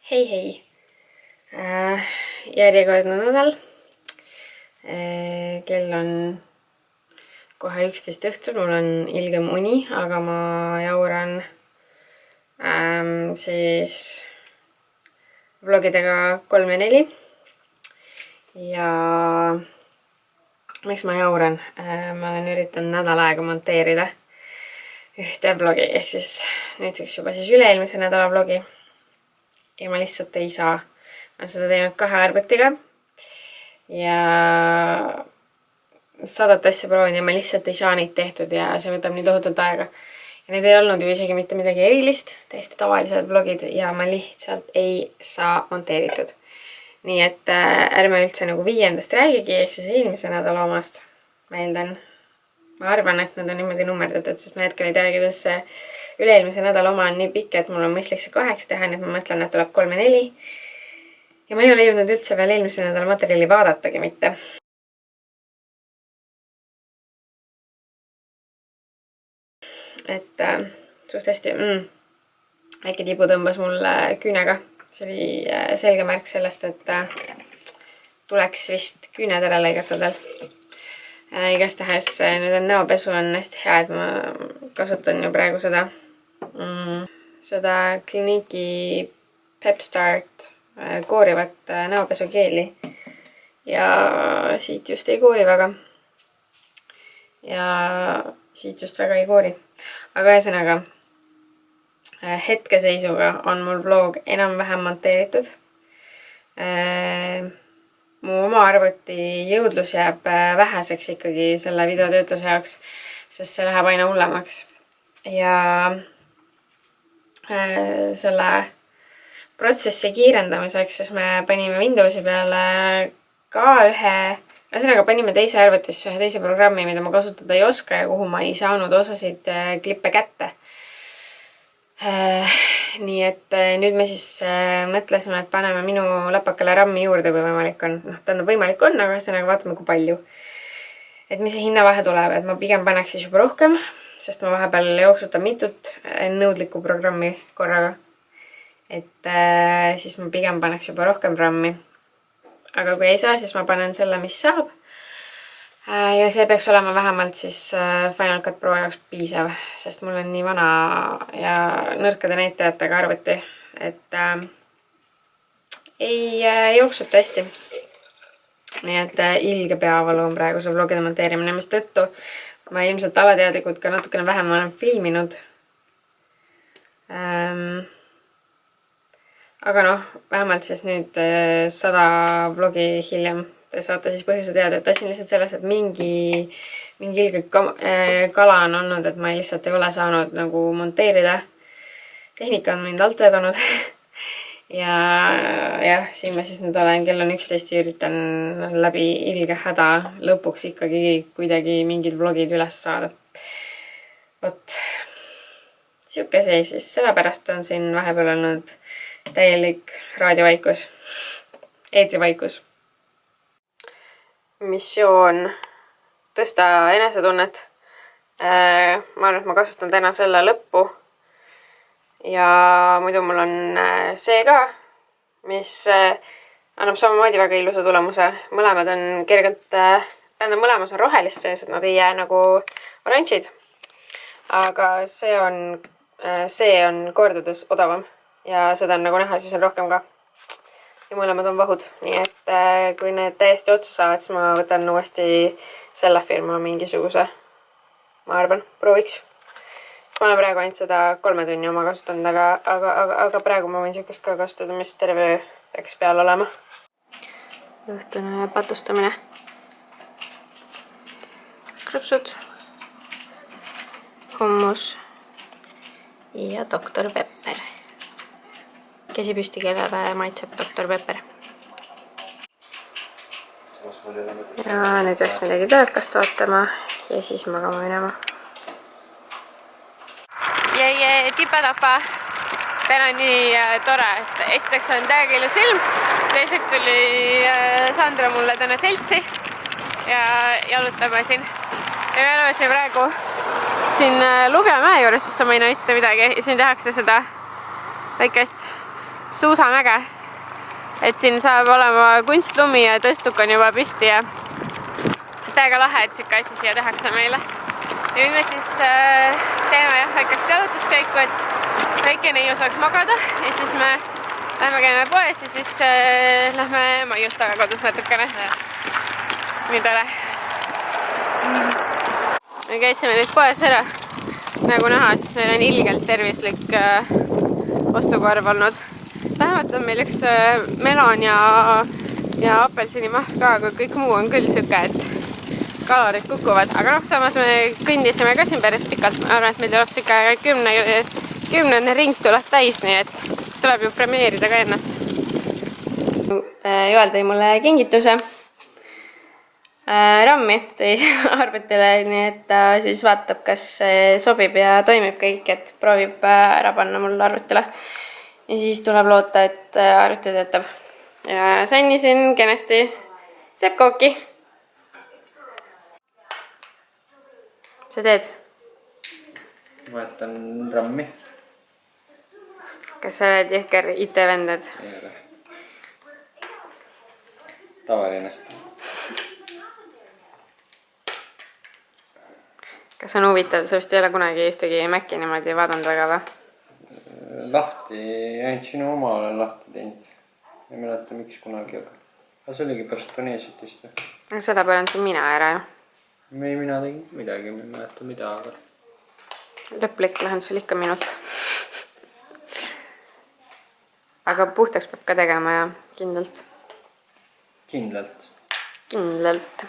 Hei hei! Järjekordne nädal. Kell on kohe 11 õhtul, mul on ilgem uni, aga ma jauran siis vlogidega 3 ja 4. Ja miks ma jauran? Ma olen üritanud nädal aega monteerida ühte vlogi, ehk siis nüüdseks juba siis üle-eelmise nädala vlogi. Ja ma lihtsalt ei saa. Ma olen seda teinud 2 arvutiga. Ja 100 asja proovinud ja ma lihtsalt ei saa neid tehtud ja see võtab nii tohutult aega. Ja need ei olnud ju isegi mitte midagi erilist, täiesti tavalised vlogid ja ma lihtsalt ei saa monteeritud. Nii et ärme üldse nagu 5. räägigi, ehk siis eelmise nädala omast. Ma eeldan. Ma arvan, et nad on niimoodi nummerdatud, sest ma hetkel ei tea, kuidas see üle-eelmise nädala oma on nii pikk, et mul on mõistlik see 8 teha, nii et ma mõtlen, et tuleb 3 ja 4. Ja ma ei ole jõudnud üldse veel eelmise nädala materjali vaadatagi mitte. Et suht hästi, väike tibu tõmbas mulle küünega. See oli selge märk sellest, et tuleks vist küüned ära lõigata tal. Igastahes nüüd on näopesu on hästi hea, et ma kasutan ju praegu seda Clinique'i Pepstart koorivat näopesukeeli. Ja siit just ei koori väga. Ja siit just väga ei koori. Aga ühesõnaga, hetkeseisuga on mul vlog enam-vähem monteeritud. Mu oma arvuti jõudlus jääb väheseks ikkagi selle videotöötluse jaoks, sest see läheb aina hullemaks. Ja selle protsessi kiirendamiseks, siis me panime Windowsi peale ka ühesõnaga panime teise arvutisse ühe teise programmi, mida ma kasutada ei oska ja kuhu ma ei saanud osasid klippe kätte. Nii et nüüd me siis mõtlesime, et paneme minu läpakale RAM-i juurde, kui võimalik on. Tähendab võimalik on, aga ühesõnaga vaatame, kui palju. Et mis see hinnavahe tuleb, et ma pigem paneks siis juba rohkem, sest ma vahepeal jooksutan mitut nõudlikku programmi korraga. Et siis ma pigem paneks juba rohkem RAM-i. Aga kui ei saa, siis ma panen selle, mis saab. Ja see peaks olema vähemalt siis Final Cut Pro jaoks piisav, sest mul on nii vana ja nõrkade näitajatega arvuti, et ei jooksuta hästi. Nii et ilge peavalu on praegu see vlogide monteerimine, mis tõttu ma ilmselt alateadlikult ka natukene vähem olen filminud. Aga vähemalt siis nüüd 100 vlogi hiljem te saate siis põhjuse teada, et asi on lihtsalt selles, et mingi ilge kala on olnud, et ma lihtsalt ei ole saanud nagu monteerida. Tehnika on mind alt vedanud. Ja siin ma siis nüüd olen, kell on 11 ja üritan läbi ilge häda lõpuks ikkagi kuidagi mingid vlogid üles saada. Vot, siuke see siis, sellepärast on siin vahepeal olnud täielik raadiovaikus, eetrivaikus. Missioon tõsta enesetunnet. Ma arvan, et ma kasutan täna selle lõppu. Ja muidu mul on see ka, mis annab samamoodi väga ilusa tulemuse. Mõlemad on kergelt, mõlemas on rohelist sees, et nad ei jää nagu oranžid. Aga see on kordades odavam. Ja seda on nagu näha, siis on rohkem ka. Ja mõlemad on vahud, nii et kui need täiesti otsa saavad, siis ma võtan uuesti selle firma mingisuguse, ma arvan, prooviks. Sest ma olen praegu ainult seda 3 tunni oma kasutanud, aga praegu ma võin siukest ka kasutada, mis terve öö peaks peal olema. Õhtune patustamine. Krõpsud, hummus ja Dr. Pepper. Käsi püsti, kellele maitseb Dr. Pepper. Ja nüüd peaks midagi telekast vaatama ja siis magama minema. Jäi tipa-tapa. Täna on nii tore, et esiteks on täiega ilus ilm. Teiseks tuli Sandra mulle täna seltsi ja jalutame siin. Ja me oleme siin praegu siin Lugemäe juures, sest ma ei näita midagi. Ja siin tehakse seda väikest suusamäge. Et siin saab olema kunstlumi ja tõstuk on juba püsti ja täiega lahe, et siuke asi siia tehakse meile. Ja nüüd me siis teeme väikest jalutuskäiku, et väike neiu saaks magada ja siis me lähme käime poes ja siis lähme maiustaga kodus natukene. Nii tore. Me käisime nüüd poes ära. Nagu näha, siis meil on ilgelt tervislik ostukorv olnud. Vähemalt on meil üks melon ja apelsinimaht ka, aga kõik muu on küll siuke, et kalorid kukuvad. Aga samas me kõndisime ka siin päris pikalt. Ma arvan, et meil tuleb siuke 10 ring tuleb täis, nii et tuleb ju premeerida ka ennast. Joel tõi mulle kingituse. Rammi tõi arvutile, nii et ta siis vaatab, kas sobib ja toimib kõik, et proovib ära panna mulle arvutile. Ja siis tuleb loota, et arvuti töötab. Ja sannisin kenasti seppkooki. Sa teed? Vaatan rammi. Kas sa oled jõhker IT-vendad? Ei ole. Tavaline. Kas on huvitav? Sa vist ei ole kunagi ühtegi Maci niimoodi vaadanud väga või? Lahti, ainult sinu oma olen lahti teinud. Ei mäleta miks kunagi, aga see oligi pärast paneesit vist või? Aga seda polnud sul mina ära ju. Mina tegin midagi, ma ei mäleta mida, aga... Lõplik lahendus oli ikka minult. Aga puhtaks peab ka tegema ja kindlalt. Kindlalt? Kindlalt.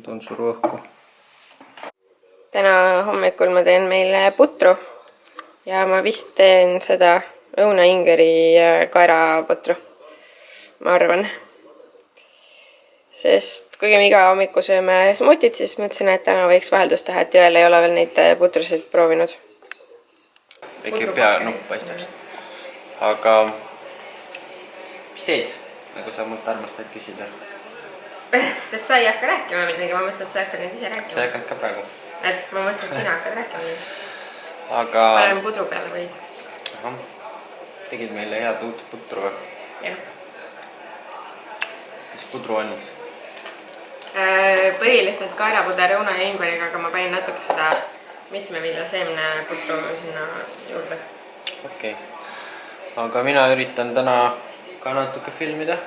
Toon suru õhku. Täna hommikul ma teen meile putru ja ma vist teen seda õunaingeri kaeraputru, ma arvan. Sest kuigi me iga hommiku sööme smuutit, siis mõtlesin, et täna võiks vaheldust teha, et Joel ei ole veel neid putrusid proovinud. Äkki pea nupp paistaks. Aga mis teed, nagu sa mult armastad küsida? Sest sa ei hakka rääkima midagi, ma mõtlesin, et sa hakkad nüüd ise rääkima. Sa hakkad ka praegu. Et ma mõtlesin, et sina hakkad rääkima nüüd. Aga... Panen pudru peale võid. Tegid meile head uut putru või? Jah. Mis pudru on? Põhiliselt kaerapuder õuna ja ingveriga, aga ma panin natuke seda mitmeviljaseemne putru sinna juurde. Okei. Aga mina üritan täna ka natuke filmida.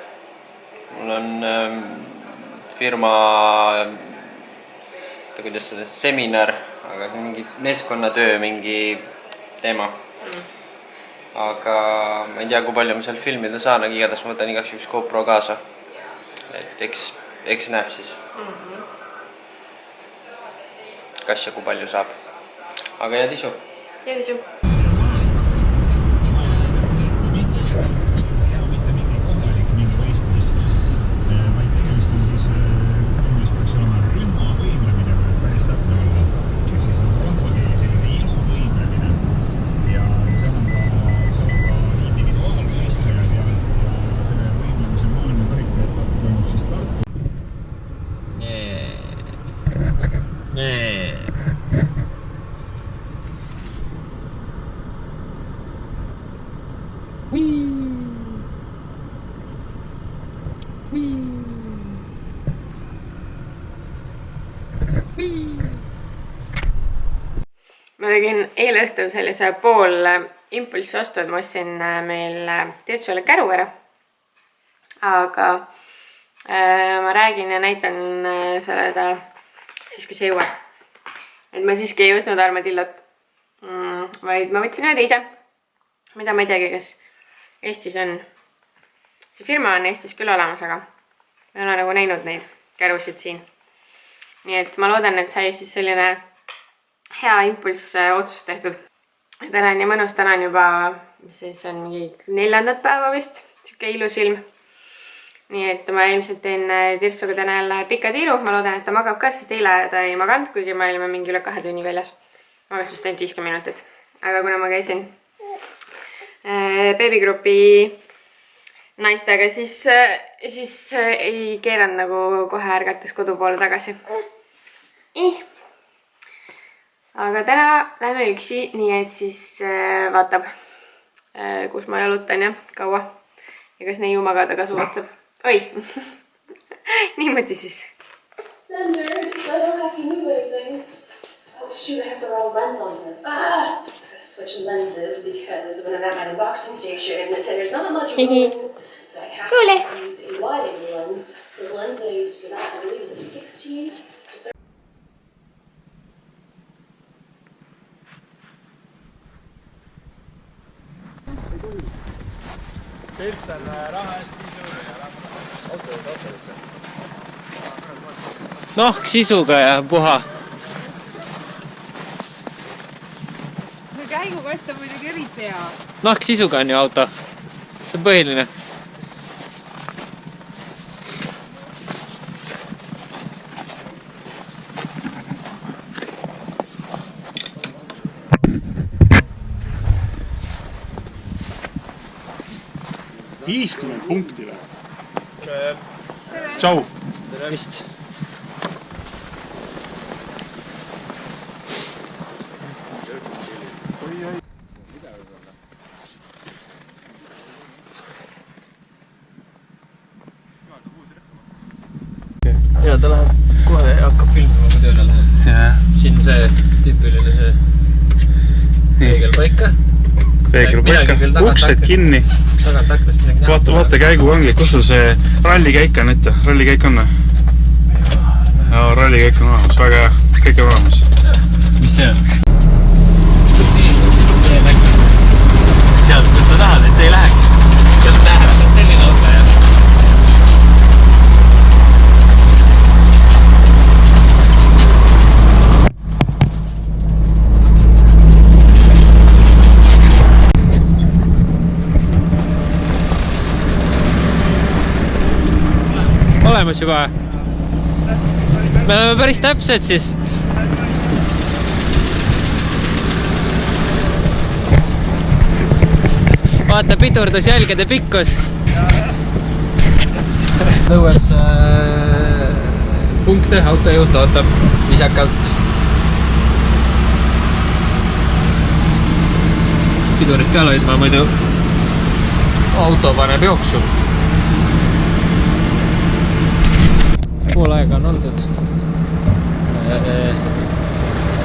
Mul on firma, kuidas seda, seminar, aga see on mingi meeskonnatöö, mingi teema. Aga ma ei tea, kui palju ma seal filmida saan, aga igatahes ma võtan igaks üks GoPro kaasa. Et eks näeb siis. Kas ja kui palju saab. Aga head isu. Head isu. Ma tegin eile õhtul sellise pool impulssi ostu, et ma ostsin meil Tirtsule käru ära. Aga ma räägin ja näitan seda siis, kui see jõuab. Et ma siiski ei võtnud armadillot, vaid ma võtsin ühe teise, mida ma ei teagi, kes Eestis on. See firma on Eestis küll olemas, aga ma ei ole nagu näinud neid kärusid siin. Nii et ma loodan, et sai siis selline hea impulss otsus tehtud. Täna on nii mõnus, täna on juba, mis siis on mingi 4. päeva vist, siuke ilus ilm. nii et ma ilmselt teen Tirtsuga täna jälle pika tiiru. Ma loodan, et ta magab ka, sest eile ta ei maganud, kuigi me olime mingi üle 2 tunni väljas. Magas vist ainult 50 minutit. Aga kuna ma käisin beebigrupi naistega, siis ei keeranud nagu kohe ärgates kodu poole tagasi. Aga täna lähme üksi, nii et siis vaatab, kus ma jalutan ja kaua. Ja kas neiu magada ka suvatseb. Oi! Niimoodi siis. Sender, I don't have to move anything. Oh shoot, I have the wrong lens on here. I gotta switch lenses because when I'm at my unboxing station, there's not much room. So I have to use a wide-angle lens. So the lens that I use for that, I believe, is a 16 to 30. Nahk sisuga ja puha. Käigukast on muidugi eriti hea. Nahk sisuga on ju auto. See on põhiline. punkti või? Tšau! Tervist! Ja ta läheb kohe ja hakkab filmima, kui tööle läheb. Siin see tüüpiline see peegelpaika. Peegelpaika, uksed kinni. Vaata käigukangi, kus sul see rallikäik on ette? Rallikäik on või? Jaa, rallikäik on olemas, väga hea, kõik on olemas. Mis see on? Sealt, kus sa tahad, et ei läheks. Sealt läheb, see on selline auto jah. Olemas juba. Me oleme päris täpsed siis. Vaata pidurdusjälgede pikkust. Õues punkte, autojuht ootab viisakalt. Pidurid peal hoidma, muidu auto paneb jooksu. Pool aega on oldud.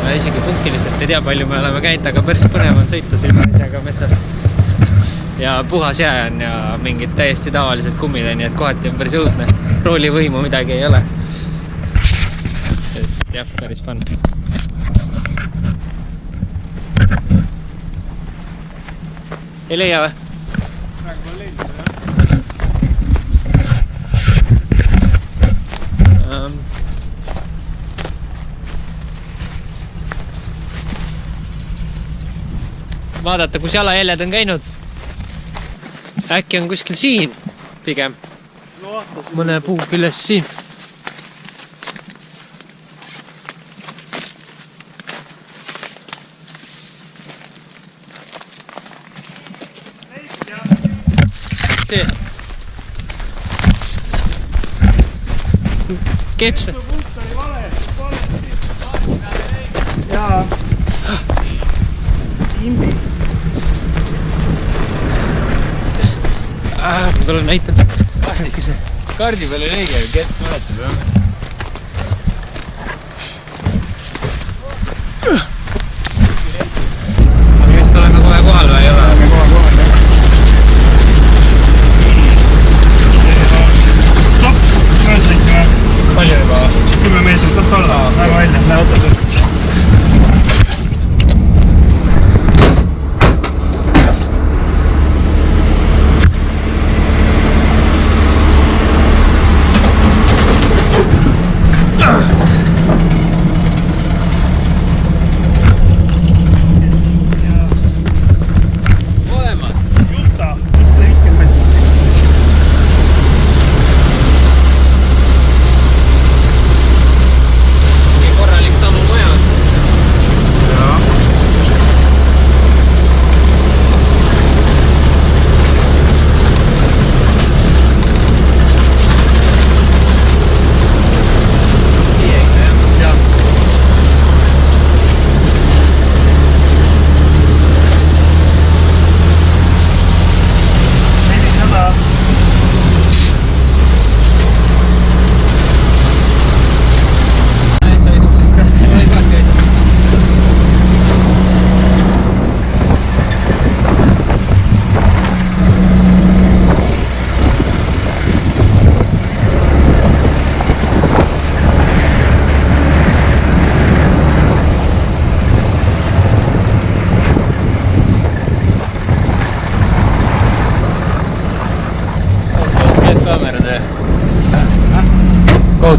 Ma isegi punktiliselt ei tea, palju me oleme käinud, aga päris põnev on sõita siin asjaga metsas. Ja puhas jää on ja mingid täiesti tavalised kummid, nii et kohati on päris õudne. Roolivõimu midagi ei ole. Et jah, päris fun. Ei leia või? Vaadata, kus jalajäljed on käinud. Äkki on kuskil siin pigem. Mõne puu küljes siin. See. Keps. Jaa. Imbi. Ma tulen näitan. Kaardi peale lõige, Kert mäletab jah. Aga vist oleme kohe kohal või ei ole? Oleme kohe kohal jah. Stopp, mööda sõitsime. Palju juba? 10 meetrit, las ta olla. Lähe välja, lähe võtta see.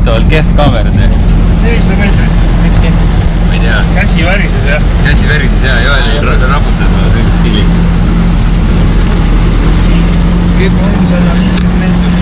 kohutavalt kehv kaamer see. Ei, sa näitad. Mikski? Ma ei tea. Käsi värises, jah. Käsi värises, jah. Joel raputas ma sõidus stiili. Kõik on 150 meetrit.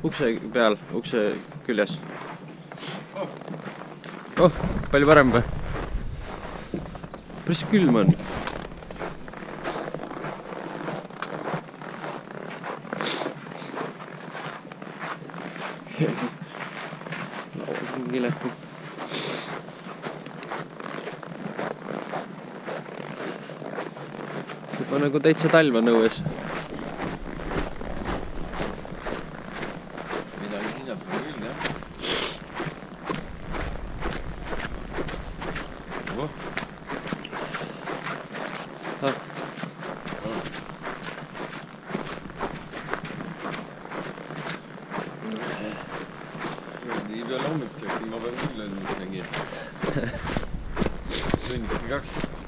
Ukse peal, ukse küljes. Oh, palju parem või? Päris külm on. Lauas on kiletu. Juba nagu täitsa talv on õues.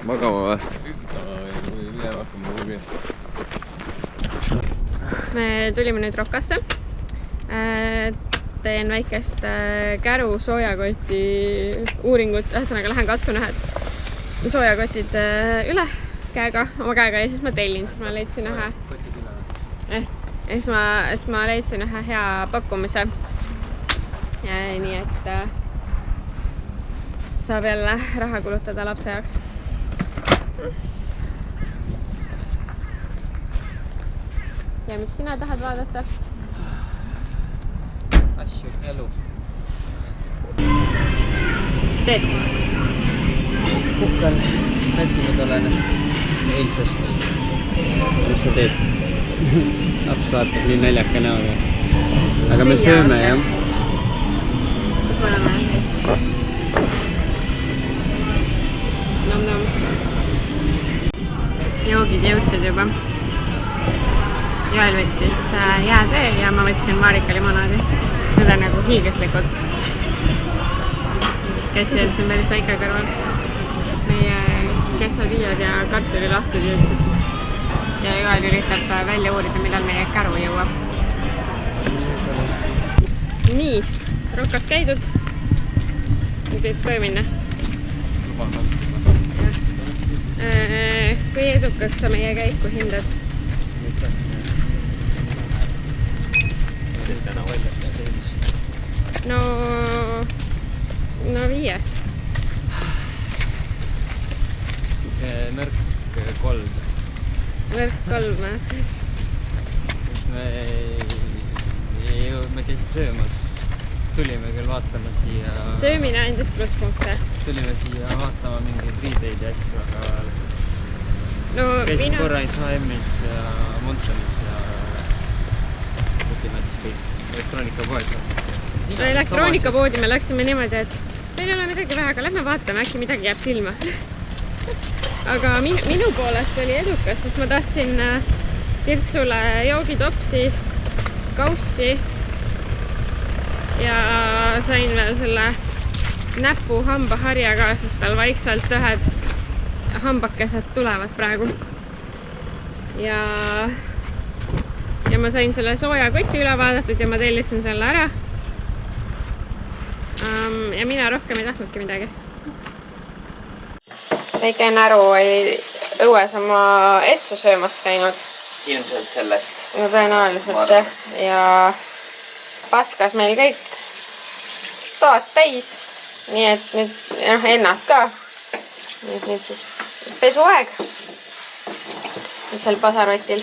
Magama või? Me tulime nüüd Rokasse. Teen väikest käru soojakoti uuringut. Ühesõnaga lähen katsun ühed soojakotid üle oma käega ja siis ma tellin. Siis ma leidsin ühe siis ma leidsin ühe hea pakkumise. Nii et saab jälle raha kulutada lapse jaoks. Ja mis sina tahad vaadata? Asju elu. Mis teed? Puhkan. Mässinud olen eilsest. Mis sa teed? Laps vaatab nii naljaka näoga. Aga me sööme, jah? Kus me oleme? Nom-nom. Joogid jõudsid juba. Joel võttis jäätee ja ma võtsin Marika limonaadi. Need on nagu hiiglaslikud. Käsi on siin päris väike kõrval. Meie quesadillad ja kartulilastud jõudsid. Ja Joel üritab välja uurida, millal meie käru jõuab. Nii, Rokas käidud. Nüüd võib koju minna. Kui edukaks sa meie käiku hindad? No 5. Nõrk 3. Nõrk 3, Me käisime söömas. Tulime küll vaatama siia... Söömine andis plusspunkte. Tulime siia vaatama mingeid riideid ja asju, aga... Käisin korra H&M-is ja Montonis ja... Võtime kõik elektroonikapoed. Elektroonikapoodi me läksime niimoodi, et meil ei ole midagi vähe, aga lähme vaatame, äkki midagi jääb silma. Aga minu poolest oli edukas, sest ma tahtsin Tirtsule joogitopsi, kaussi ja sain veel selle näpu hambaharja ka, sest tal vaikselt ühed hambakesed tulevad praegu. Ja ma sain selle sooja koti üle vaadatud ja ma tellisin selle ära. Ja mina rohkem ei tahtnudki midagi. Väike näru oli õues oma essu söömas käinud. Ilmselt sellest. No tõenäoliselt jah. Ja paskas meil kõik toad täis. Nii et nüüd ennast ka. Nüüd siis pesuaeg. Nüüd seal pasarotil.